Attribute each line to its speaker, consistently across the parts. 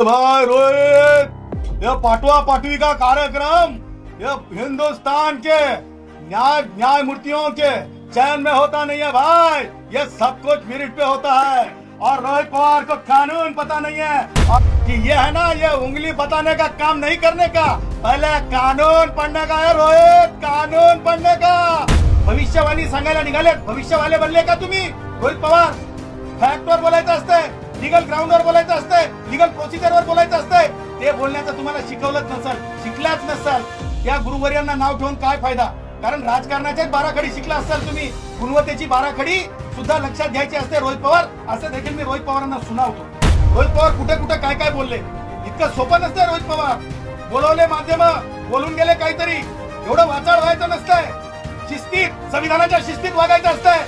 Speaker 1: भाई रोहित, यह पाटवा पाटवी का कार्यक्रम यह हिंदुस्तान के न्यायमूर्तियों के चयन में होता नहीं है भाई, यह सब कुछ मेरिट पे होता है। और रोहित पवार को कानून पता नहीं है और कि ये है ना, ये उंगली बताने का काम नहीं करने का, पहले कानून पढ़ने का है रोहित, कानून पढ़ने का। भविष्यवाणी सांगायला निघाले, भविष्यवाले बनले का तुम्ही रोहित पवार? फॅक्टवर बोलायचं असतंय, लीगल ग्राउंडवर बोलायचं असतंय, लीगल प्रोसिजरवर बोलायचं असतंय, ते बोलण्याचं तुम्हाला शिकवलंच नसेल, शिकलाच नसाल, त्या गुरुवर्यांना नाव ठेवून काय फायदा? कारण राजकारणाच्याच बाराखडी शिकला असाल तुम्ही, गुणवत्तेची बाराखडी सुद्धा लक्षात घ्यायची असते रोहित पवार, असं देखील मी रोहित पवारांना सुनावतो। रोहित पवार कुठे कुठे काय काय बोलले, इतकं सोपं नसतं रोहित पवार। बोलवले माध्यम, बोलून गेले काहीतरी, एवढं वाचाळ व्हायचं नसतंय, शिस्तीत, संविधानाच्या शिस्तीत वागायचं असतंय।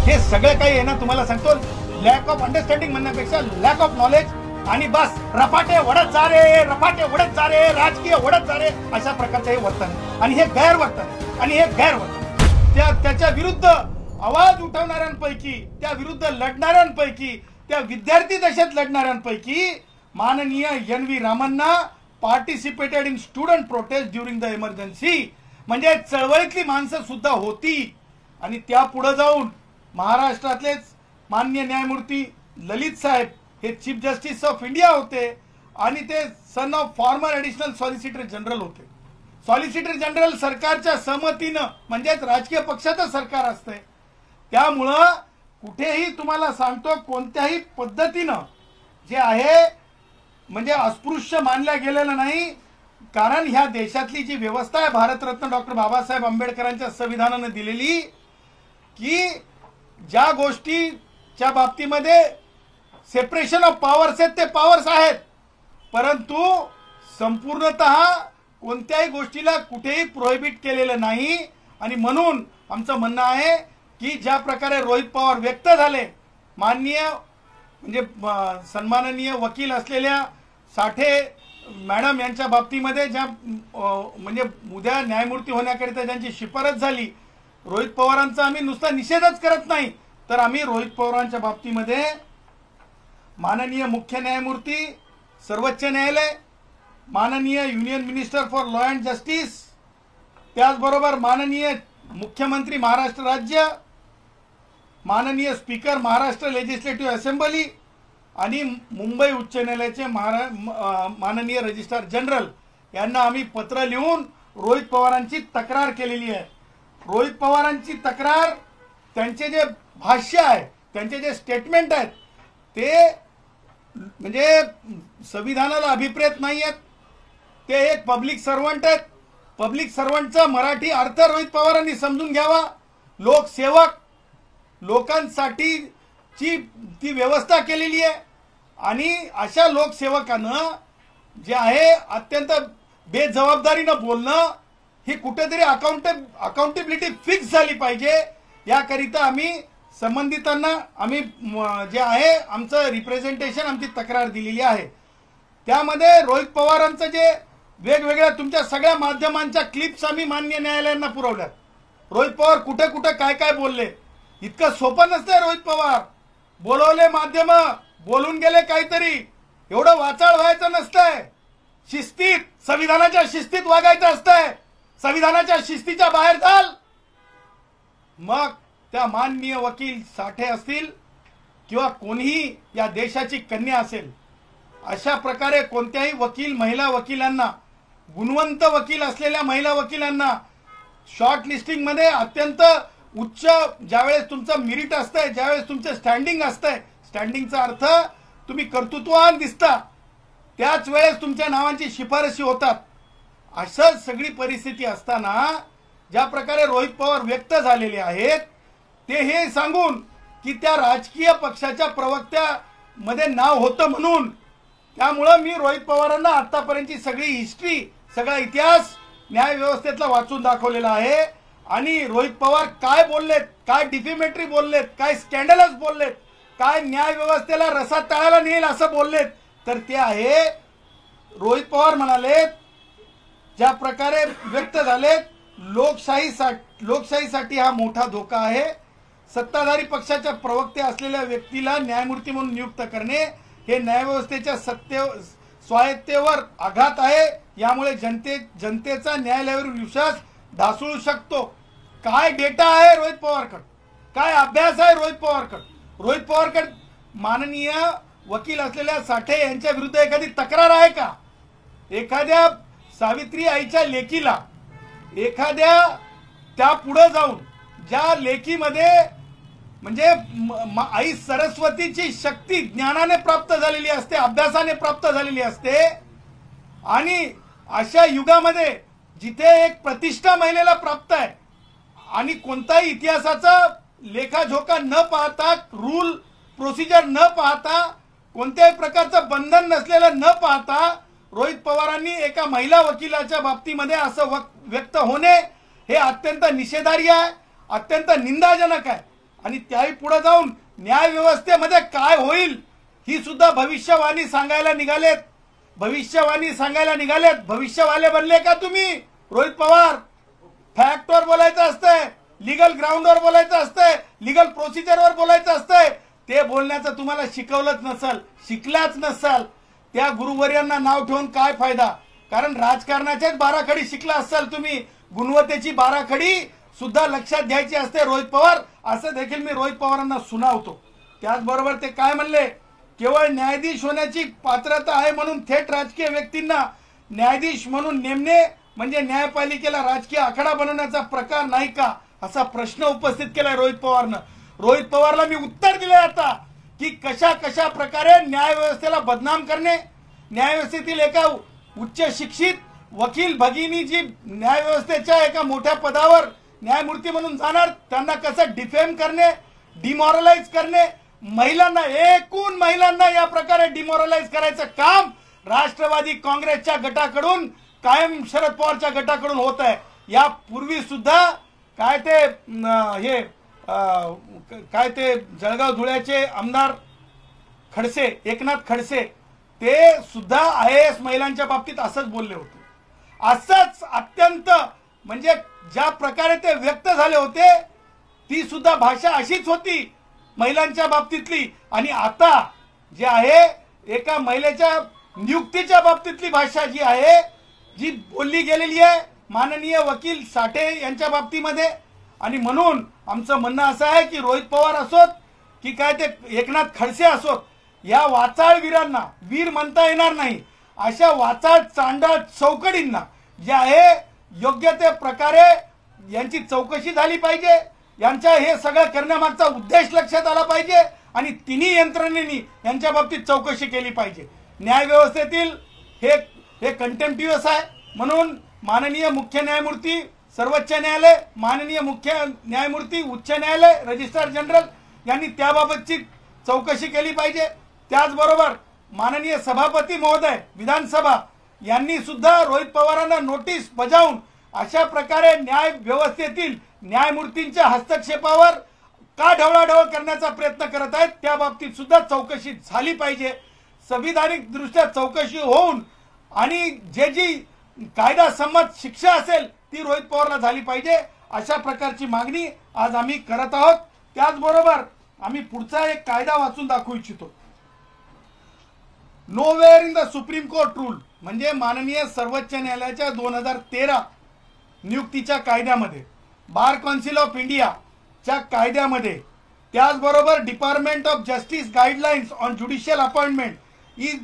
Speaker 1: हे सगळं काही आहे ना, तुम्हाला सांगतो, लॅक ऑफ अंडरस्टँडिंग म्हणण्यापेक्षा लॅक ऑफ नॉलेज आणि बस रफाटे वडत जा रे, रफाटे वडत जा रे, राजकीय वडत जा रे, अशा प्रकारचं हे वर्तन आणि हे गैरवर्तन आणि हे गैरवर्तन। त्याच्या विरुद्ध आवाज उठवणाऱ्यांपैकी, त्या विरुद्ध लढणाऱ्यांपैकी, त्या विद्यार्थी दशेत लढणाऱ्यांपैकी माननीय N V. Ramana participated in student protest during the emergency, म्हणजे चळवळीतली माणसं सुद्धा होती। आणि त्या पुढे जाऊन महाराष्ट्रातलेच माननीय न्यायमूर्ती ललित साहेब हे चीफ जस्टिस ऑफ इंडिया होते आणि ते son of former additional solicitor general होते। सॉलिसिटर जनरल सरकारच्या सहमतीनं, म्हणजेच राजकीय पक्षाचं सरकार असतंय, त्यामुळं कुठेही तुम्हाला सांगतो कोणत्याही पद्धतीनं जे आहे म्हणजे अस्पृश्य मानल्या गेलेलं नाही। कारण ह्या देशातली जी व्यवस्था आहे भारतरत्न डॉक्टर बाबासाहेब आंबेडकरांच्या संविधानानं दिलेली, की ज्या गोष्टीच्या बाबतीमध्ये सेपरेशन ऑफ पॉवर्स आहेत ते पॉवर्स आहेत, परंतु संपूर्णतः कोणत्याही गोष्टीला कुठेही प्रोहिबिट केलेलं नाही। आणि म्हणून आमचं म्हणणं आहे की ज्या प्रकारे रोहित पवार व्यक्त झाले, माननीय म्हणजे सन्माननीय वकील असलेल्या साठे मॅडम यांच्या बाबतीमध्ये ज्या म्हणजे उद्या न्यायमूर्ती होण्याकरिता ज्यांची शिफारस झाली, रोहित पवारांचा आम्ही नुसता निषेधच करत नाही, तर आम्ही रोहित पवारांच्या बाबतीमध्ये माननीय मुख्य न्यायमूर्ती सर्वोच्च न्यायालय, माननीय union minister for law and justice, त्याचबरोबर माननीय मुख्यमंत्री महाराष्ट्र राज्य, माननीय स्पीकर महाराष्ट्र लेजिस्लेटिव्ह असेंब्ली आणि मुंबई उच्च न्यायालयाचे माननीय रजिस्ट्रार जनरल यांना आम्ही पत्र लिहून रोहित पवारांची तक्रार केलेली आहे। रोहित पवारांची तक्रार, त्यांचे जे भाष्य आहे, त्यांचे जे स्टेटमेंट आहेत ते म्हणजे संविधानाला अभिप्रेत नाही आहेत, ते एक पब्लिक सर्वंट आहेत। पब्लिक सर्वंटचा मराठी अर्थ रोहित पवारांनी समजून घ्यावा। लोकसेवक, लोकांसाठी ती व्यवस्था केलेली आहे आणि अशा लोकसेवकानं जे आहे अत्यंत बेजबाबदारीनं बोलणं, ही कुठेतरी अकाउंटेबिलिटी फिक्स झाली पाहिजे। याकरिता आम्ही संबंधितांना आम्ही जे आहे आमचं रिप्रेझेंटेशन, आमची तक्रार दिलेली आहे। त्यामध्ये रोहित पवारांचं जे वेगवेगळ्या तुमच्या सगळ्या माध्यमांच्या क्लिप्स आम्ही माननीय न्यायालयांना पुरवल्यात। रोहित पवार कुठे कुठे काय काय बोलले, इतकं सोपं नसतंय रोहित पवार। बोलवले माध्यम, बोलून गेले काहीतरी, एवढं वाचाळ व्हायचं नसतंय, शिस्तीत, संविधानाच्या शिस्तीत वागायचं असतंय। संविधानाच्या शिस्तीच्या बाहेर जाल, मग त्या माननीय वकील साठे असतील किंवा कोणीही या देशाची कन्या असेल, अशा प्रकारे कोणत्याही वकील, महिला वकिलांना, गुणवंत वकील असलेल्या महिला वकिलांना शॉर्ट लिस्टिंग मध्ये अत्यंत उच्च ज्यावेळेस तुमचं मेरिट असतंय, ज्यावेळेस तुमचं स्टँडिंग असतंय, स्टँडिंगचा अर्थ तुम्ही कर्तृत्ववान दिसता, त्याच वेळेस तुमच्या नावांची शिफारशी होतात। असं सगळी परिस्थिती असताना ज्या प्रकारे रोहित पवार व्यक्त झालेले आहेत, ते हे सांगून की त्या राजकीय पक्षाच्या प्रवक्त्यामध्ये नाव होतं म्हणून, त्यामुळं मी रोहित पवारांना आतापर्यंतची सगळी हिस्ट्री, सगळा इतिहास न्याय व्यवस्थेतला वाचून दाखवलेला आहे। आणि रोहित पवार काय बोललेत, काय डिफेमेटरी बोललेत, काय स्कॅन्डलस बोललेत, काय न्याय व्यवस्थेला रसात तळाला नेईल असं बोललेत, तर ते आहे रोहित पवार म्हणाले ज्या प्रकारे व्यक्त झालेत, लोकशाहीसाठी हा मोठा धोका आहे। सत्ताधारी पक्षाच्या प्रवक्ते असलेल्या व्यक्तीला न्यायमूर्ती म्हणून नियुक्त करणे हे न्यायव्यवस्थेच्या स्वायत्तेवर आघात आहे। यामुळे जनतेचा न्यायालयावरील विश्वास ढासळू शकतो। काय डेटा आहे रोहित पवारकडे, काय अभ्यास आहे रोहित पवारकडे? रोहित पवारकडे माननीय वकील असलेल्या साठे यांच्या विरुद्ध एखादी तक्रार आहे का? एखाद्या सावित्री आईच्या लेकीला, एखाद्या त्या पुढे जाऊन ज्या लेकीमध्ये म्हणजे आई सरस्वतीची शक्ती ज्ञानाने प्राप्त झालेली असते, अभ्यासाने प्राप्त झालेली असते, आणि अशा युगामध्ये जिथे एक प्रतिष्ठा महिलेला प्राप्त आहे आणि कोणताही इतिहासाचा लेखाजोखा न पाहता, रूल प्रोसिजर न पाहता, कोणत्याही प्रकारचं बंधन नसलेलं न पाहता रोहित पवारांनी एका महिला वकिलाच्या बाबतीमध्ये असं व्यक्त होणे हे अत्यंत निषेधार्ह आहे, अत्यंत निंदाजनक आहे। आणि त्याही पुढे जाऊन न्याय व्यवस्थेमध्ये काय होईल ही सुद्धा भविष्यवाणी सांगायला निघालेत, भविष्यवाले बनले का तुम्ही? रोहित पवार फॅक्टवर बोलायचं असतंय, लीगल ग्राउंडवर बोलायचं असतंय, लीगल प्रोसिजरवर बोलायचं असतंय, ते बोलण्याचं तुम्हाला शिकवलंच नसल, शिकलाच नसाल। त्या गुरुवर्यांना नाव ठेवून काय फायदा? कारण राजकारणाचेच बाराखडी शिकला असाल तुम्ही, गुणवत्तेची बाराखडी सुद्धा लक्षात घ्यायची असते रोहित पवार, असं देखील मी रोहित पवारांना सुनावतो। त्याचबरोबर ते काय म्हणले, केवळ न्यायाधीश होण्याची पात्रता आहे म्हणून थेट राजकीय व्यक्तींना न्यायाधीश म्हणून नेमणे म्हणजे न्यायपालिकेला राजकीय आखाडा बनवण्याचा प्रकार नाही का, असा प्रश्न उपस्थित केलाय रोहित पवारनं। रोहित पवारला मी उत्तर दिले आता की कशा कशा प्रकारे न्याय व्यवस्थेला बदनाम करणे, न्याय व्यवस्थेतील एका उच्च शिक्षित वकील भगिनी जी न्याय व्यवस्थेच्या एका मोठ्या पदावर न्यायमूर्ती म्हणून जाणार, त्यांना कसं डिफेम करणे, डिमॉरलाइज करणे, महिलांना, एकूण महिलांना या प्रकारे डिमॉरलाइज करायचं काम राष्ट्रवादी काँग्रेसच्या गटाकडून, कायम शरद पवारच्या गटाकडून होत आहे। यापूर्वी सुद्धा काय ते जळगाव धुळ्याचे आमदार खडसे, एकनाथ खडसे, ते सुद्धा IAS महिलांच्या बाबतीत असंच बोलले होते। असंच अत्यंत म्हणजे ज्या प्रकारे ते व्यक्त झाले होते ती सुद्धा भाषा अशीच होती महिलांच्या बाबतीतली। आणि आता जे आहे एका महिलेच्या नियुक्तीच्या बाबतीतली भाषा जी आहे, जी बोलली गेलेली आहे माननीय वकील साठे यांच्या बाबतीमध्ये। आणि म्हणून आमचं म्हणणं असं आहे की रोहित पवार असोत की काय ते एकनाथ खडसे असोत, या वाचाळ वीरांना, वीर म्हणता येणार नाही, अशा वाचाळ चांडाळ चौकडींना जे आहे योग्य ते प्रकारे यांची चौकशी झाली पाहिजे। यांच्या हे सगळं करण्यामागचा उद्देश लक्षात आला पाहिजे आणि तिन्ही यंत्रणेनी यांच्या बाबतीत चौकशी केली पाहिजे। न्याय व्यवस्थेतील हे कंटेम्प्टिव्हस आहे, म्हणून माननीय मुख्य न्यायमूर्ती सर्वोच्च न्यायालय, माननीय मुख्य न्यायमूर्ती उच्च न्यायालय, रजिस्ट्रार जनरल यांनी त्याबाबतची चौकशी केली पाहिजे। त्याचबरोबर माननीय सभापती महोदय विधानसभा यांनी सुद्धा रोहित पवारांना नोटीस बजावून अशा प्रकारे न्याय व्यवस्थेतील न्यायमूर्तींच्या हस्तक्षेपावर का ढवळाढवळ करण्याचा प्रयत्न करत आहेत, त्या बाबतीत सुद्धा चौकशी झाली पाहिजे। संविधानिक दृष्ट्या चौकशी होऊन आणि जी कायदा संमत शिक्षा असेल ती रोहित पवारला झाली पाहिजे, अशा प्रकारची मागणी आज आम्ही करत आहोत। त्याचबरोबर आम्ही पुढचा एक कायदा वाचून दाखवू इच्छितो। Nowhere in the supreme court rule म्हणजे माननीय सर्वोच्च न्यायालयाच्या 2013 नियुक्तीच्या कायद्यामध्ये, बार काउन्सिल ऑफ इंडियाच्या कायद्यामध्ये, त्याचबरोबर department of justice guidelines on judicial appointment is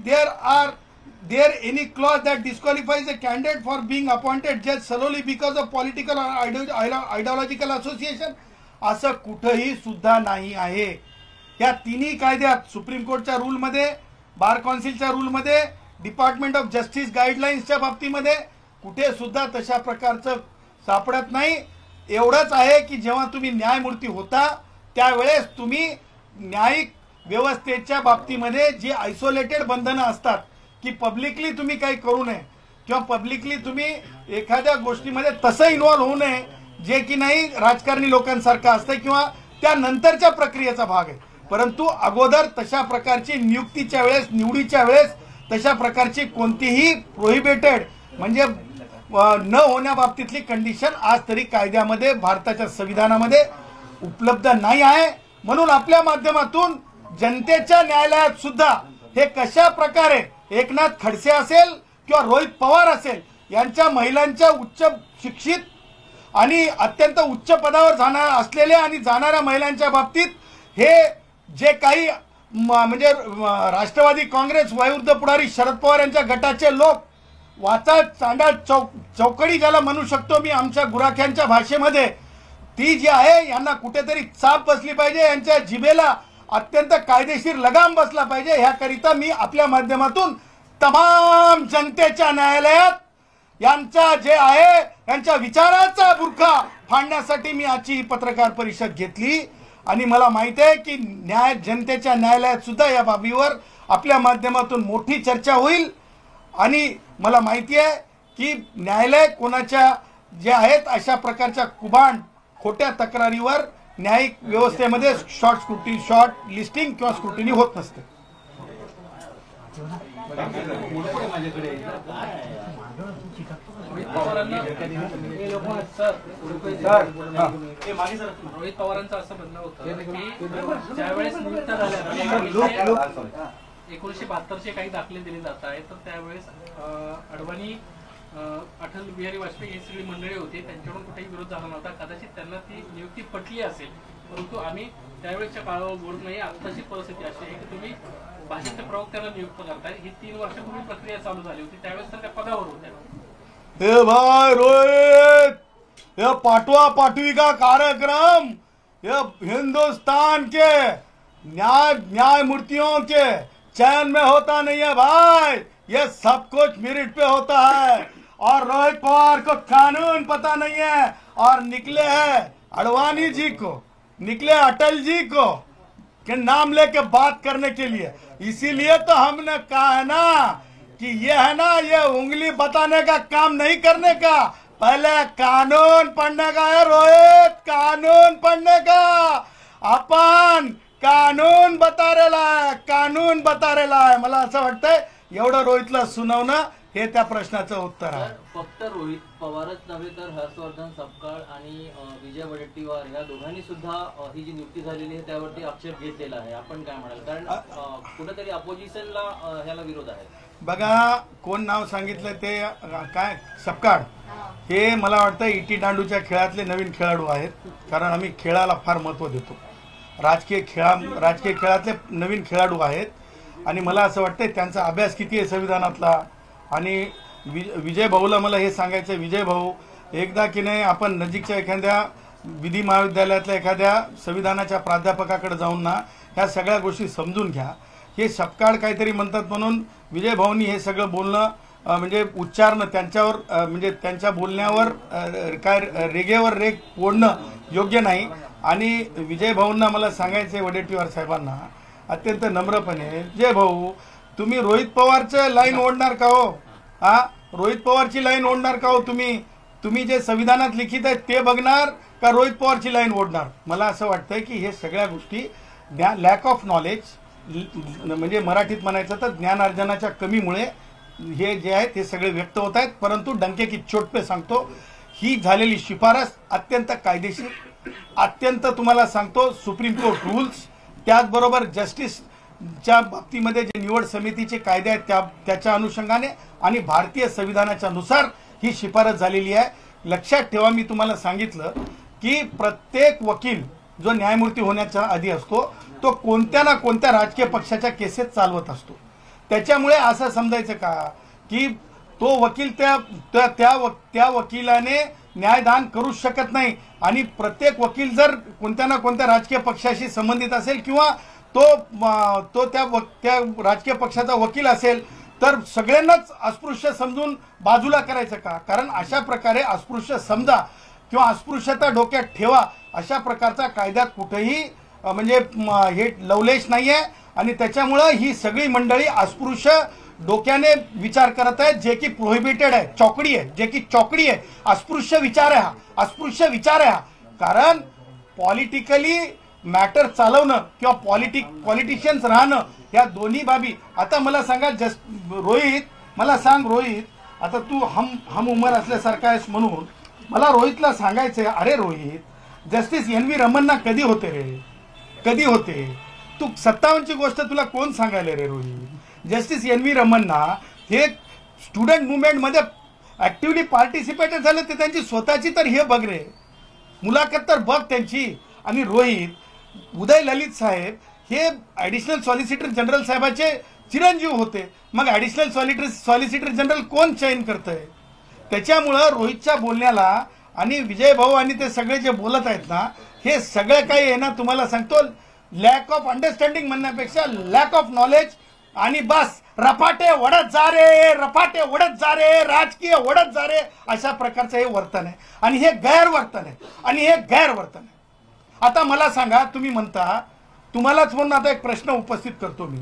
Speaker 1: there any clause that disqualifies a candidate for being appointed judge solely because of political or ideological association, असं कुठेही सुद्धा नाही आहे। या तिन्ही कायद्यात, सुप्रीम कोर्टच्या रूल मध्ये, बार काउन्सिलच्या रूल मध्ये, डिपार्टमेंट ऑफ जस्टिस गाईडलाईन्सच्या बाबतीमध्ये कुठे सुद्धा तशा प्रकारचं सापडत नाही। एवढंच आहे की जेव्हा तुम्ही न्यायमूर्ती होता त्यावेळेस तुम्ही न्यायिक व्यवस्थेच्या बाबतीमध्ये जी आयसोलेटेड बंधनं असतात की पब्लिकली तुम्ही काही करू नये किंवा पब्लिकली तुम्ही एखाद्या गोष्टीमध्ये तसं इन्व्हॉल्व होऊ नये जे की नाही राजकारणी लोकांसारखं असतं किंवा त्यानंतरच्या प्रक्रियेचा भाग आहे। परंतु अगोदर तशा प्रकारची नियुक्तीच्या वेळेस, निवडीच्या वेळेस तशा प्रकारची कोणतीही प्रोहिबिटेड म्हणजे न होण्याबाबतीतली कंडिशन आज तरी कायद्यामध्ये, भारताच्या संविधानामध्ये उपलब्ध नाही आहे। म्हणून आपल्या माध्यमातून जनतेच्या न्यायालयात सुद्धा हे कशा प्रकारे एकनाथ खडसे असेल किंवा रोहित पवार असेल यांच्या महिलांच्या उच्च शिक्षित आणि अत्यंत उच्च पदावर जाणार असलेल्या आणि जाणाऱ्या महिलांच्या बाबतीत हे जे काही म्हणजे राष्ट्रवादी काँग्रेस वयोवृद्ध पुढारी शरद पवार यांच्या गटाचे लोक वाचा चांडा चौकडी ज्याला म्हणू शकतो मी आमच्या गुराख्यांच्या भाषेमध्ये, ती जी आहे यांना कुठेतरी चाप बसली पाहिजे, यांच्या जिभेला अत्यंत कायदेशीर लगाम बसला पाहिजे। ह्याकरिता मी आपल्या माध्यमातून तमाम जनतेच्या न्यायालयात यांचा जे आहे यांच्या विचाराचा बुरखा फाडण्यासाठी मी आजची पत्रकार परिषद घेतली आणि मला माहिती आहे की जनतेच्या न्यायालयात सुद्धा या बाबीवर आपल्या माध्यमातून मोठी चर्चा होईल आणि मला माहिती आहे की न्यायालय कोणाच्या जे आहेत अशा प्रकारच्या कुभांड खोट्या तक्रारीवर न्यायिक व्यवस्थेमध्ये शॉर्ट लिस्टिंग किंवा स्क्रुटिनी होत नसते।
Speaker 2: रोहित पवारांचं असं म्हणणं होतं की ज्यावेळेस नियुक्त झाल्या 1972चे काही दाखले दिले जात आहेत, तर त्यावेळेस अडवाणी अटल बिहारी वाजपेयी ही सगळी मंडळी होती, त्यांच्याकडून कुठेही विरोध झाला नव्हता। कदाचित त्यांना ती नियुक्ती पटली असेल, परंतु आम्ही त्यावेळेच्या काळावर बोलत नाही। आताची परिस्थिती अशी आहे की तुम्ही भाजपच्या प्रवक्त्याला नियुक्त करताय, ही 3 वर्षापूर्वी प्रक्रिया चालू झाली होती, त्यावेळेस तर त्या पदावर होत्या।
Speaker 1: हे भाई रोहित, ये पाटवा पाटवी का कार्यक्रम ये हिंदुस्तान के न्यायमूर्तियों के चयन में होता नहीं है भाई, ये सब कुछ मेरिट पे होता है। और रोहित पवार को कानून पता नहीं है और निकले हैं अडवाणी जी को, निकले अटल जी को के नाम लेके बात करने के लिए। इसीलिए तो हमने कहा है ना कि ये है ना, ये उंगली बताने का काम नहीं करने का, पहले कानून पढ़ने का है रोहित, कानून पढ़ने का। अपन कानून बता रेला आहे। मला असं वाटतंय एवढं रोहितला सुनावणं हे त्या प्रश्नाचं उत्तर आहे।
Speaker 3: फक्त रोहित पवारच नव्हे तर हर्षवर्धन सपकाळ आणि विजय वडेट्टीवार या दोघांनी सुद्धा ही जी नियुक्ती झालेली आहे त्यावरती आक्षेप घेतलेला आहे। आपण काय म्हणाल, कारण कुठेतरी अपोजिशनला ह्याला विरोध आहे।
Speaker 1: बघा कोण नाव सांगितलं ते काय सपकाळ, हे मला वाटतं इटी दांडूच्या खेळातले नवीन खेळाडू आहेत, कारण आम्ही खेळाला फार महत्त्व देतो। राजकीय खेळातले नवीन खेळाडू आहेत आणि मला असं वाटतं त्यांचा अभ्यास किती आहे संविधानातला। आणि विजय भाऊला मला हे सांगायचं, विजय भाऊ एकदा की नाही आपण नजीकच्या एखाद्या विधी महाविद्यालयातल्या एखाद्या संविधानाच्या प्राध्यापकाकडे जाऊन ना ह्या सगळ्या गोष्टी समजून घ्या। हे सपकाळ काहीतरी म्हणतात म्हणून विजय भाऊंनी हे सगळं बोलणं म्हणजे उच्चारणं त्यांच्यावर म्हणजे त्यांच्या बोलण्यावर काय रेगेवर रेग ओढणं योग्य नाही। आणि विजय भाऊंना मला सांगायचं वडेट्टीवार साहेबांना अत्यंत नम्रपणे, विजय भाऊ तुम्ही रोहित पवारचं लाईन ओढणार का हो? रोहित पवारची लाईन ओढणार का हो? तुम्ही जे संविधानात लिखित आहे ते बघणार का रोहित पवारची लाईन ओढणार? मला असं वाटतंय की हे सगळ्या गोष्टी लॅक ऑफ नॉलेज म्हणजे मराठीत म्हणायचं तर ज्ञानार्जनाच्या कमीमुळे हे जे आहे ते सगळे व्यक्त होत आहेत। परंतु डंके की चोट पे सांगतो, ही झालेली शिफारस अत्यंत कायदेशीर, अत्यंत तुम्हाला सांगतो सुप्रीम कोर्ट रूल्स, त्याचबरोबर जस्टिसच्या बाबतीमध्ये जे निवड समितीचे कायदे आहेत त्याच्या अनुषंगाने आणि भारतीय संविधानाच्या नुसार ही शिफारस झालेली आहे। लक्षात ठेवा, मी तुम्हाला सांगितलं की प्रत्येक वकील जो न्यायमूर्ती होण्याच्या आधी असतो तो कोणत्या ना कोणत्या राजकीय पक्षाच्या केसेस चालवत असतो। त्याच्यामुळे असं समजायचं का की तो वकील त्या वकिलाने न्यायदान करू शकत नाही आणि प्रत्येक वकील जर कोणत्या ना कोणत्या राजकीय पक्षाशी संबंधित असेल किंवा तो त्या राजकीय पक्षाचा वकील असेल तर सगळ्यांनाच अस्पृश्य समजून बाजूला करायचं का? कारण अशा प्रकारे अस्पृश्य समजा किंवा अस्पृश्यता डोक्यात ठेवा अशा प्रकारचा कायद्यात कुठेही म्हणजे हे लवलेश नाहीये आणि त्याच्यामुळे ही सगळी मंडळी अस्पृश्य डोक्याने विचार करत आहेत जे की प्रोहिबिटेड आहे, चौकडी आहे, जे की चौकडी आहे, अस्पृश्य विचार आहे, अस्पृश्य विचार आहे। कारण पॉलिटिकली मॅटर चालवणं किंवा पॉलिटिशियन्स राहणं या दोन्ही बाबी। आता मला सांगा रोहित, मला सांग रोहित, आता तू हम उमर असल्यासारखा आहेस म्हणून मला रोहितला सांगायचंय, अरे रोहित जस्टिस NV रमन्ना कधी होते रे, कधी होते? तू 57ची गोष्ट तुला कोण सांगायला रे रोहित? जस्टिस NV रमन्ना हे स्टुडंट मुवमेंटमध्ये ॲक्टिव्हली पार्टिसिपेटेड झाले, ते त्यांची स्वतःची तर हे बघ रे, मुलाखत तर बघ त्यांची. आणि रोहित उदय ललित साहेब हे ॲडिशनल सॉलिसिटर जनरल साहेबाचे चिरंजीव होते. मग ॲडिशनल सॉलिसिटर जनरल कोण चयन करतंय? त्याच्यामुळं रोहितच्या बोलण्याला आणि विजय भाऊ आणि ते सगळे जे बोलत आहेत ना, हे सगळं काही आहे ना, तुम्हाला सांगतो लॅक ऑफ अंडरस्टँडिंग म्हणण्यापेक्षा लॅक ऑफ नॉलेज आणि बस रपाटे ओढत जा रे, रपाटे ओढत जा रे, राजकीय ओढत जा रे, अशा प्रकारचं हे वर्तन आहे. आणि हे गैरवर्तन आहे, आणि हे गैरवर्तन आहे. आता मला सांगा, तुम्ही म्हणता, तुम्हालाच म्हणून आता एक प्रश्न उपस्थित करतो मी.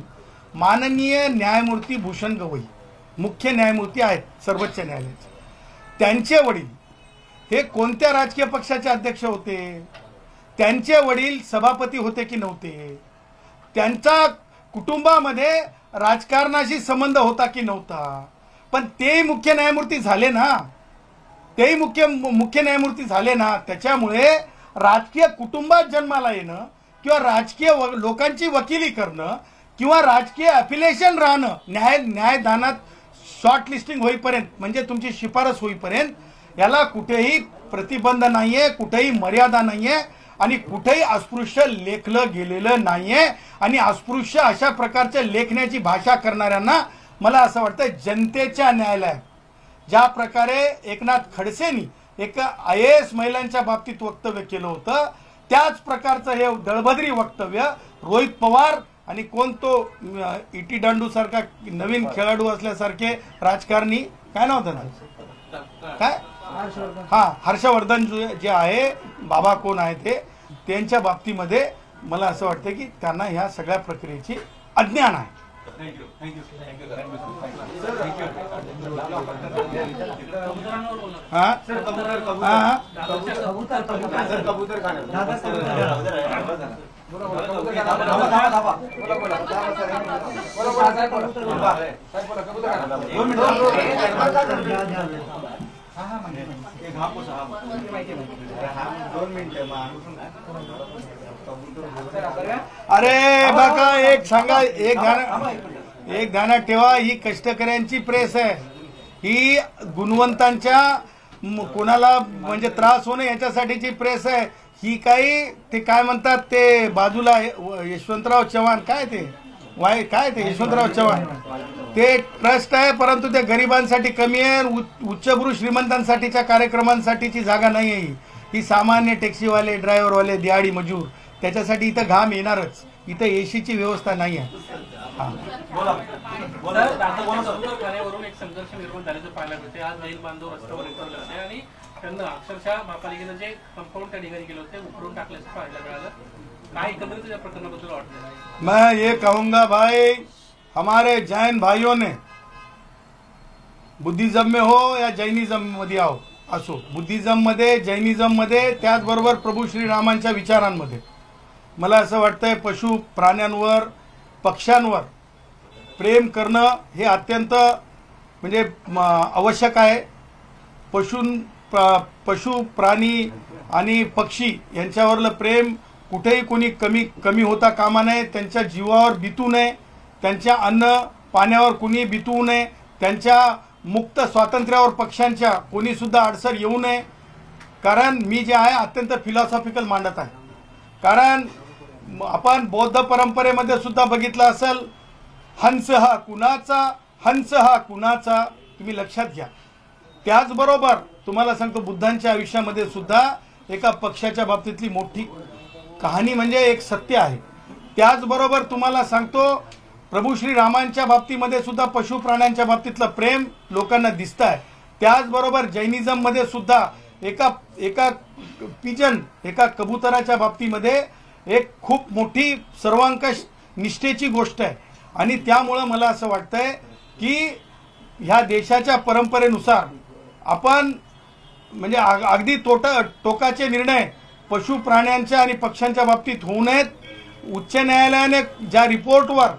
Speaker 1: माननीय न्यायमूर्ती भूषण गवई मुख्य न्यायमूर्ती आहेत सर्वोच्च न्यायालयाचे, त्यांचे वडील हे कोणत्या राजकीय पक्षाचे अध्यक्ष होते? त्यांचे वडील सभापती होते की नव्हते? त्यांच्या कुटुंबामध्ये राजकारणाशी संबंध होता की नव्हता? पण तेही मुख्य न्यायमूर्ती झाले ना, तेही मुख्य न्यायमूर्ती झाले ना. त्याच्यामुळे राजकीय कुटुंबात जन्माला येणं किंवा राजकीय लोकांची वकिली करणं किंवा राजकीय अफिलिएशन राहणं न्यायदानात शॉर्ट लिस्टिंग होईपर्यंत, म्हणजे तुमची शिफारस होईपर्यंत, याला कुठेही प्रतिबंध नाहीये, कुठेही मर्यादा नाहीये आणि कुठेही अस्पृश्य लेखलं गेलेलं नाहीये. आणि अस्पृश्य अशा प्रकारच्या लेखण्याची भाषा करणाऱ्यांना मला असं वाटतं जनतेच्या न्यायालयात ज्या प्रकारे एकनाथ खडसेंनी एक IAS महिलांच्या बाबतीत वक्तव्य केलं होतं, त्याच प्रकारचं हे दळभद्री वक्तव्य रोहित पवार आणि कोण तो इटी दांडू सारखा नवीन खेळाडू असल्यासारखे राजकारणी, काय नाव होतं काय, हर्षवर्धन जे आहे, बाबा कोण आहे ते, त्यांच्या बाबतीमध्ये मला असं वाटतं की त्यांना ह्या सगळ्या प्रक्रियेची अज्ञान आहे. अरे बघा, एक सांगा, एक ध्यानात ठेवा, ही कष्टकऱ्यांची प्रेस आहे. ही गुणवंतांच्या कोणाला म्हणजे त्रास होणे याच्यासाठीची प्रेस आहे. ही काही ते काय म्हणतात ते बाजूला यशवंतराव चव्हाण, काय ते काय ते यशवंतराव चव्हाण, ते ट्रस्ट आहे, परंतु ते गरिबांसाठी कमी आहे. उच्चभ्रू श्रीमंतांसाठीच्या कार्यक्रमांसाठीची जागा नाही आहे. ही सामान्य टॅक्सीवाले, ड्रायव्हरवाले, दिहाडी मजूर, त्याच्यासाठी इथं घाम येणारच. इथं एसीची व्यवस्था नाही आहे.
Speaker 2: वरून एक संघर्ष निर्माण झाल्याचं पाहायला मिळते. आज महिला बांधव रस्त्यावर उतरले होते आणि त्यांना अक्षरशः महापालिकेनं जे कंपाऊंड त्या ठिकाणी केलं होते उकरून टाकल्याचं पाहायला मिळालं. काय एकंदरीत या प्रकरणाबद्दल वाटतं?
Speaker 1: मैं ये कहूंगा भाई, हमारे जैन भाइयों ने बुद्धिज्म में हो या जैनिज्म मध्ये असो, बुद्धिज्म मध्ये, जैनिज्म मध्ये, त्याचबरोबर प्रभू श्रीरामांच्या विचारांमध्ये मला असं वाटतंय पशु प्राण्यांवर, पक्ष्यांवर प्रेम करणं हे अत्यंत म्हणजे आवश्यक आहे. पशु प्राणी आणि पक्षी यांच्यावरलं प्रेम कुठेही कोणी कमी होता कामा नये. त्यांच्या जीवावर बितू नये, त्यांच्या अन्न पाण्यावर कोणी बितवू नये, त्यांच्या मुक्त स्वातंत्र्यावर पक्षांच्या कोणी सुद्धा अडसर येऊ नये. कारण मी जे आहे अत्यंत फिलॉसॉफिकल मांडत आहे. कारण आपण बौद्ध परंपरेमध्ये सुद्धा बघितलं असेल, हंस हा कुणाचा, हंस हा कुणाचा, तुम्ही लक्षात घ्या. त्याचबरोबर तुम्हाला सांगतो बुद्धांच्या आयुष्यामध्ये सुद्धा एका पक्षाच्या बाबतीतली मोठी कहाणी म्हणजे एक सत्य आहे. त्याचबरोबर तुम्हाला सांगतो प्रभू श्रीरामांच्या बाबतीमध्ये सुद्धा पशु प्राण्यांच्या बाबतीतलं प्रेम लोकांना दिसत आहे. त्याचबरोबर जैनिझममध्ये सुद्धा एका पिजन, एका कबुतराच्या बाबतीमध्ये एक खूप मोठी सर्वांकष निष्ठेची गोष्ट आहे. आणि त्यामुळं मला असं वाटतंय की ह्या देशाच्या परंपरेनुसार आपण म्हणजे अगदी टोकाचे निर्णय पशु प्राण्यांच्या आणि पक्ष्यांच्या बाबतीत होऊ नयेत. उच्च न्यायालयाने ज्या रिपोर्टवर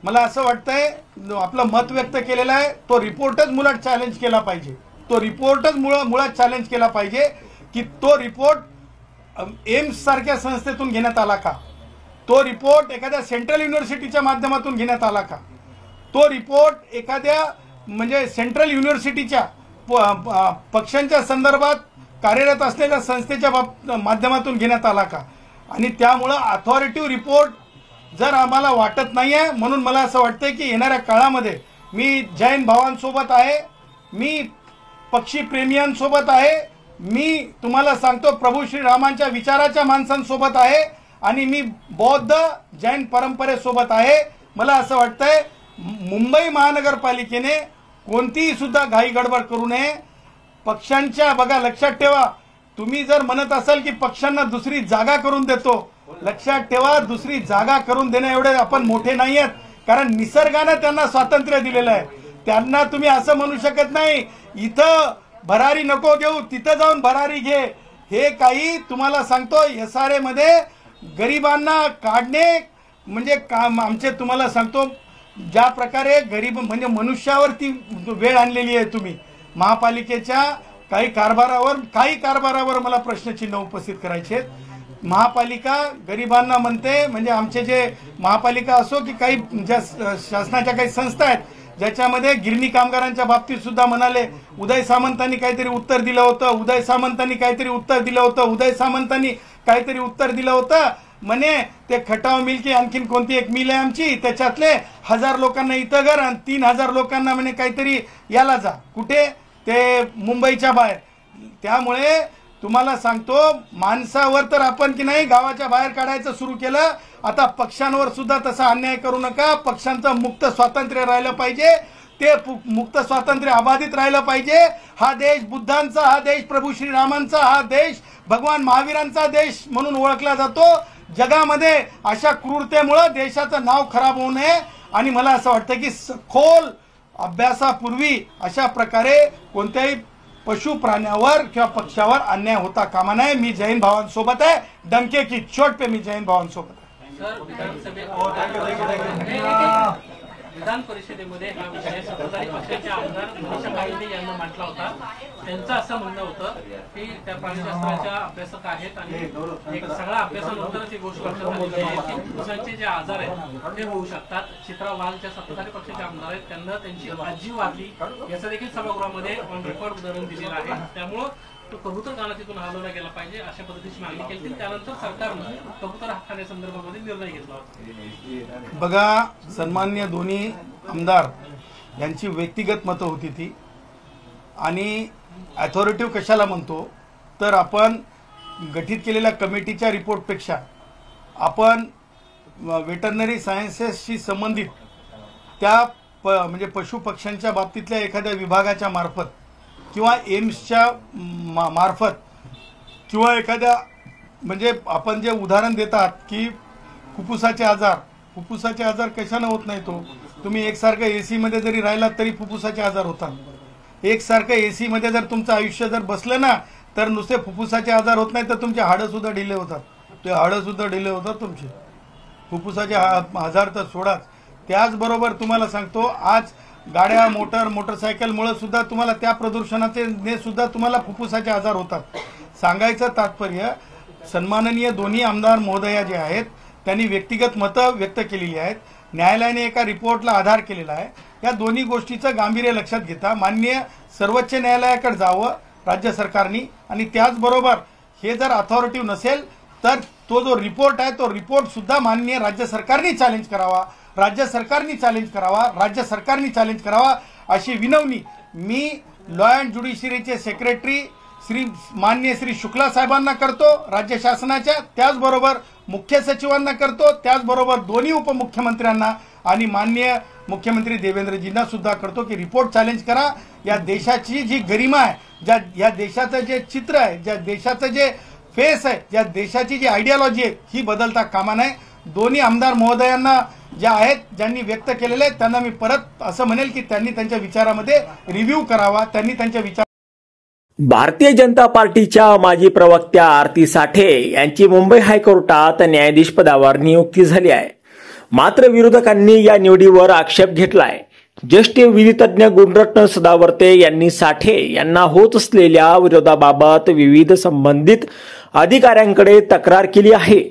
Speaker 1: मला असं वाटतंय आपलं मत व्यक्त केलेलं आहे, तो रिपोर्टच मुळात चॅलेंज केला पाहिजे. तो रिपोर्टच मुळात चॅलेंज केला पाहिजे की तो रिपोर्ट एम्स सारख्या संस्थेतून घेण्यात आला का, तो रिपोर्ट एखाद्या सेंट्रल युनिव्हर्सिटीच्या माध्यमातून घेण्यात आला का, तो रिपोर्ट एखाद्या म्हणजे सेंट्रल युनिव्हर्सिटीच्या पक्षांच्या संदर्भात कार्यरत असलेल्या संस्थेच्या माध्यमातून घेण्यात आला का? आणि त्यामुळं अथॉरिटिव्ह रिपोर्ट जर आम्हाला वाटत नाही आहे, म्हणून मला असं वाटतंय की येणाऱ्या काळामध्ये मी जैन भावांसोबत आहे, मी पक्षी प्रेमियांसोबत आहे, मी तुम्हाला सांगतो प्रभू श्रीरामांच्या विचाराच्या माणसांसोबत आहे आणि मी बौद्ध जैन परंपरेसोबत आहे. मला असं वाटतंय मुंबई महानगरपालिकेने कोणतीही सुद्धा घाई गडबड करू नये. पक्षांच्या बघा, लक्षात ठेवा, तुम्ही जर म्हणत असाल की पक्षांना दुसरी जागा करून देतो, लक्षात ठेवा दुसरी जागा करून देण्या एवढे आपण मोठे नाही आहेत, कारण निसर्गाने त्यांना स्वातंत्र्य दिलेलं आहे. त्यांना तुम्ही असं म्हणू शकत नाही इथं भरारी नको घेऊ, तिथं जाऊन भरारी घे. हे काही तुम्हाला सांगतो SRA मध्ये गरिबांना काढणे म्हणजे काम आमचे. तुम्हाला सांगतो ज्या प्रकारे गरीब म्हणजे मनुष्यावरती वेळ आणलेली आहे तुम्ही. महापालिकेच्या काही कारभारावर मला प्रश्नचिन्ह उपस्थित करायचे आहेत. महापालिका गरिबांना म्हणते, म्हणजे आमचे जे महापालिका असो की काही ज्या शासनाच्या काही संस्था आहेत ज्याच्यामध्ये गिरणी कामगारांच्या बाबतीत सुद्धा म्हणाले उदय सामंतांनी काहीतरी उत्तर दिलं होतं, म्हणे ते खटाव मिल की आणखीन कोणती एक मिल आहे आमची, त्याच्यातले 1000 लोकांना इथं घर आणि 3000 लोकांना म्हणे काहीतरी याला जा, कुठे ते मुंबईच्या बाहेर. त्यामुळे तुम्हाला सांगतो माणसावर तर आपण की नाही गावाच्या बाहेर काढायचं सुरू केलं. आता पक्षांवर सुद्धा तसा अन्याय करू नका. पक्षांचं मुक्त स्वातंत्र्य राहिलं पाहिजे, ते मुक्त स्वातंत्र्य अबाधित राहिलं पाहिजे. हा देश बुद्धांचा, हा देश प्रभू श्रीरामांचा, हा देश भगवान महावीरांचा देश म्हणून ओळखला जातो. जगामध्ये अशा क्रूरतेमुळे देशाचं नाव खराब होऊ नये आणि मला असं वाटतं की सखोल अभ्यासापूर्वी अशा प्रकारे कोणत्याही पशु प्राण्यावर किंवा पक्षावर अन्याय होता कामा नये. मी जैन भावांसोबत आहे, डंके की चोट पे मी जैन भावांसोबत आहे.
Speaker 2: विधान परिषदेमध्ये हा विषय सत्ताधारी पक्षाचे आमदार मनीषा कायदे यांनी मांडला होता. त्यांचं असं म्हणणं होतं की त्या प्राणीशास्त्राच्या अभ्यासक आहेत आणि एक सगळा अभ्यासानंतरच ही गोष्ट लक्षात आलेली आहे की फुफ्फुसांचे जे आजार आहेत ते होऊ शकतात. चित्रा वाघच्या सत्ताधारी पक्षाचे आमदार आहेत, त्यांना त्यांची आजी वारली याचं देखील सभागृहामध्ये ऑन रेकॉर्ड उदाहरण दिलेलं आहे. त्यामुळं तो कबूतर कानातीतून हलवला गेला पाहिजे अशा पद्धतीची मागणी केली. त्यानंतर सरकारनं कबूतर खाण्यासंदर्भामध्ये निर्णय घेतला होता.
Speaker 1: बघा, सन्माननीय दोन्ही आमदार यांची व्यक्तिगत मतं होती ती, आणि अथॉरिटिव्ह कशाला म्हणतो तर आपण गठीत केलेल्या कमिटीच्या रिपोर्टपेक्षा आपण वेटरनरी सायन्सेसशी संबंधित त्या म्हणजे पशु पक्ष्यांच्या बाबतीतल्या एखाद्या विभागाच्या मार्फत किंवा एम्सच्या मार्फत किंवा एखाद्या म्हणजे आपण जे उदाहरण देतात की फुफ्फुसाचे आजार कशाने होत नाही. तो तुम्ही एकसारखं AC मध्ये जरी राहिलात तरी फुफ्फुसाचे आजार होतात. एकसारखं AC मध्ये जर तुमचं आयुष्य जर बसलं ना तर नुसते फुफ्फुसाचे आजार होत नाही तर तुमचे हाडं सुद्धा ढिले होतात. तुमचे फुफ्फुसाचे आजार तर सोडाच. त्याचबरोबर तुम्हाला सांगतो आज गाड्या मोटरसायकलमुळे सुद्धा तुम्हाला त्या प्रदूषणाचे सुद्धा तुम्हाला फुफ्फुसाचे आजार होतात. सांगायचं तात्पर्य सन्माननीय दोन्ही आमदार महोदया जे आहेत त्यांनी व्यक्तिगत मतं व्यक्त केलेली आहेत. न्यायालयाने एका रिपोर्टला आधार केलेला आहे. या दोन्ही गोष्टीचं गांभीर्य लक्षात घेता माननीय सर्वोच्च न्यायालयाकडे जावं राज्य सरकारनी, आणि त्याचबरोबर हे जर अथॉरिटिव्ह नसेल तर तो जो रिपोर्ट आहे तो रिपोर्ट सुद्धा माननीय राज्य सरकारने चॅलेंज करावा अशी विनवणी मी लॉ अँड ज्युडिशरीचे सेक्रेटरी माननीय श्री शुक्ला साहेबांना करतो राज्य शासनाच्या, त्याचबरोबर मुख्य सचिवांना करतो, त्याचबरोबर दोन्ही उपमुख्यमंत्र्यांना आणि माननीय मुख्यमंत्री देवेंद्रजींना सुद्धा करतो की रिपोर्ट चॅलेंज करा. या देशाची जी गरिमा आहे, या देशाचं जे चित्र आहे, ज्या देशाचं जे फेस आहे, ज्या देशाची जी आयडियोलॉजी आहे ही बदलता कामा नये. दोन्ही आमदार महोदयांना ज्या आहेत ज्यांनी व्यक्त केलेले आहेत त्यांना मी परत असं म्हणेल की त्यांनी त्यांच्या विचारामध्ये रिव्ह्यू करावा.
Speaker 4: भारतीय जनता पार्टीच्या माजी प्रवक्त्या आरती साठे यांची मुंबई हायकोर्टात न्यायाधीश पदावर नियुक्ती झाली आहे. मात्र विरोधकांनी या निवडीवर आक्षेप घेतलाय. ज्येष्ठ विधितज्ञ गुणरत्न सदावर्ते यांनी साठे यांना होत असलेल्या विरोधाबाबत विविध संबंधित अधिकाऱ्यांकडे तक्रार केली आहे.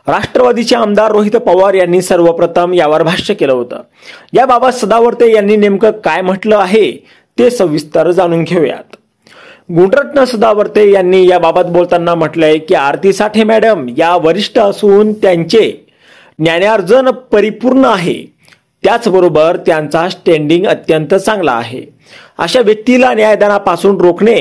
Speaker 4: राष्ट्रवादीचे आमदार रोहित पवार यांनी सर्वप्रथम यावर भाष्य केलं होतं. याबाबत सदावर्ते यांनी नेमकं काय म्हटलं आहे ते सविस्तर जाणून घेऊयात. गुणरत्न सदावर्ते यांनी याबाबत बोलताना म्हटलंय की आरती साठे मॅडम या वरिष्ठ असून त्यांचे ज्ञानार्जन परिपूर्ण आहे, त्याचबरोबर त्यांचा स्टँडिंग अत्यंत चांगला आहे. अशा व्यक्तीला न्यायदानापासून रोखणे,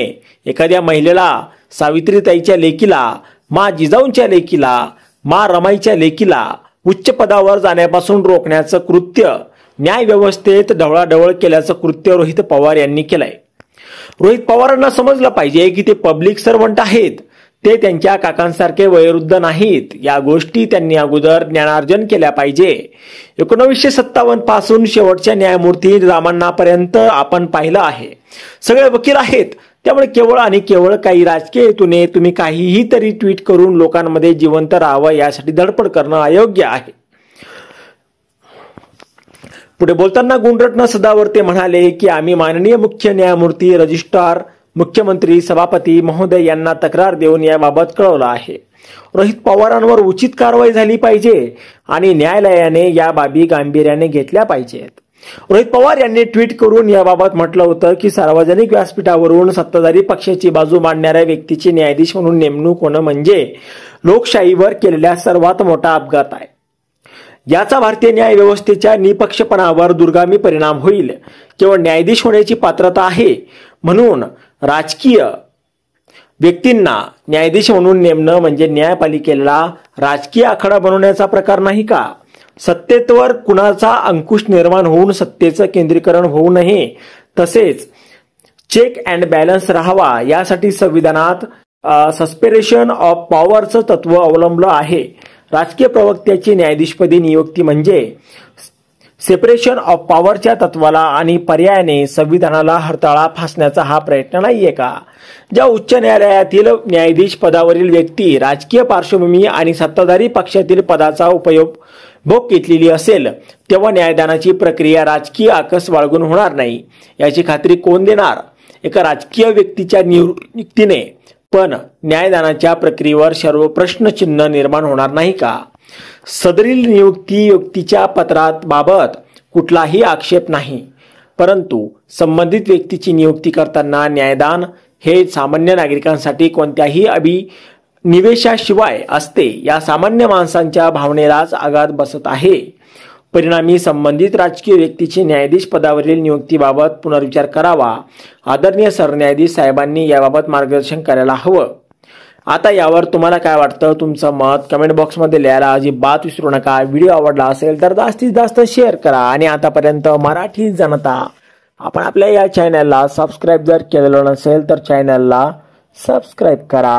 Speaker 4: एखाद्या महिलेला, सावित्रीताईच्या लेकीला, मा जिजाऊंच्या लेकीला, मा रमाईच्या लेकीला उच्च पदावर जाण्यापासून रोखण्याचं कृत्य, न्याय व्यवस्थेत ढवळाढवळ केल्याचं कृत्य रोहित पवार यांनी केलंय. रोहित पवारांना समजलं पाहिजे की ते पब्लिक सर्वंट आहेत, ते त्यांच्या काकांसारखे वयोवृद्ध नाहीत. या गोष्टी त्यांनी अगोदर ज्ञानार्जन केल्या पाहिजे. 1957 पासून शेवटच्या न्यायमूर्ती रामण्णापर्यंत आपण पाहिलं आहे, सगळे वकील आहेत. त्यामुळे केवळ आणि केवळ काही राजकीय हेतूने तुम्ही काहीही तरी ट्विट करून लोकांमध्ये जिवंत राहावं यासाठी धडपड करणं अयोग्य आहे. पुढे बोलताना गुणरत्न सदावर्ते म्हणाले की आम्ही माननीय मुख्य न्यायमूर्ती, रजिस्ट्रार, मुख्यमंत्री, सभापती महोदय यांना तक्रार देऊन याबाबत कळवलं आहे. रोहित पवारांवर उचित कारवाई झाली पाहिजे आणि न्यायालयाने या बाबी गांभीर्याने घेतल्या पाहिजेत. रोहित पवार यांनी ट्विट करून याबाबत म्हटलं होतं की सार्वजनिक व्यासपीठावरून सत्ताधारी पक्षाची बाजू मांडणाऱ्या व्यक्तीची न्यायाधीश म्हणून नेमणूक होणं म्हणजे लोकशाहीवर केलेला सर्वात मोठा अपघात आहे. याचा भारतीय न्याय व्यवस्थेच्या निपक्षपणावर दूरगामी परिणाम होईल. केवळ न्यायाधीश होण्याची पात्रता आहे म्हणून राजकीय व्यक्तींना न्यायाधीश म्हणून नेमणं म्हणजे न्यायपालिकेला राजकीय आखाडा बनवण्याचा प्रकार नाही का? सत्तेवर कुणाचा अंकुश निर्माण होऊन सत्तेचं केंद्रीकरण होऊ नये, तसेच चेक अँड बॅलन्स राहावा यासाठी संविधानात सस्पेरेशन ऑफ पॉवरचं तत्व अवलंबलं आहे. राजकीय प्रवक्त्याची न्यायाधीशपदी नियुक्ती म्हणजे सेपरेशन ऑफ पॉवरच्या तत्वाला आणि पर्यायाने संविधानाला हरताळा फासण्याचा हा प्रयत्न नाहीये का? ज्या उच्च न्यायालयातील न्यायाधीश पदावरील व्यक्ती राजकीय पार्श्वभूमी आणि सत्ताधारी पक्षातील पदाचा उपभोग घेतलेली असेल तेव्हा न्यायदानाची प्रक्रिया राजकीय आकस बाळगून होणार नाही याची खात्री कोण देणार? एका राजकीय व्यक्तीच्या नियुक्तीने पण न्यायदानाच्या प्रक्रियेवर सर्व प्रश्नचिन्ह निर्माण होणार नाही का? सदरील नियुक्ती व्यक्तीच्या पत्रात बाबत कुठलाही आक्षेप नाही, परंतु संबंधित व्यक्तीची नियुक्ती करताना न्यायदान हे सामान्य नागरिकांसाठी कोणत्याही अभिनिवेशाशिवाय असते या सामान्य माणसांच्या भावनेलाच आघात बसत आहे. परिणामी संबंधित राजकीय व्यक्तीची न्यायाधीश पदावरील नियुक्तीबाबत पुनर्विचार करावा. आदरणीय सरन्यायाधीश साहेबांनी याबाबत मार्गदर्शन करायला हवं. आता यावर तुम्हाला काय वाटतं? तुमचं मत कमेंट बॉक्समध्ये लिहायला अजिबात विसरू नका. व्हिडिओ आवडला असेल तर जास्तीत जास्त शेअर करा आणि आतापर्यंत मराठी जनता आपण आपल्या या चॅनलला सबस्क्राईब जर केलेलं नसेल तर चॅनलला सबस्क्राईब करा.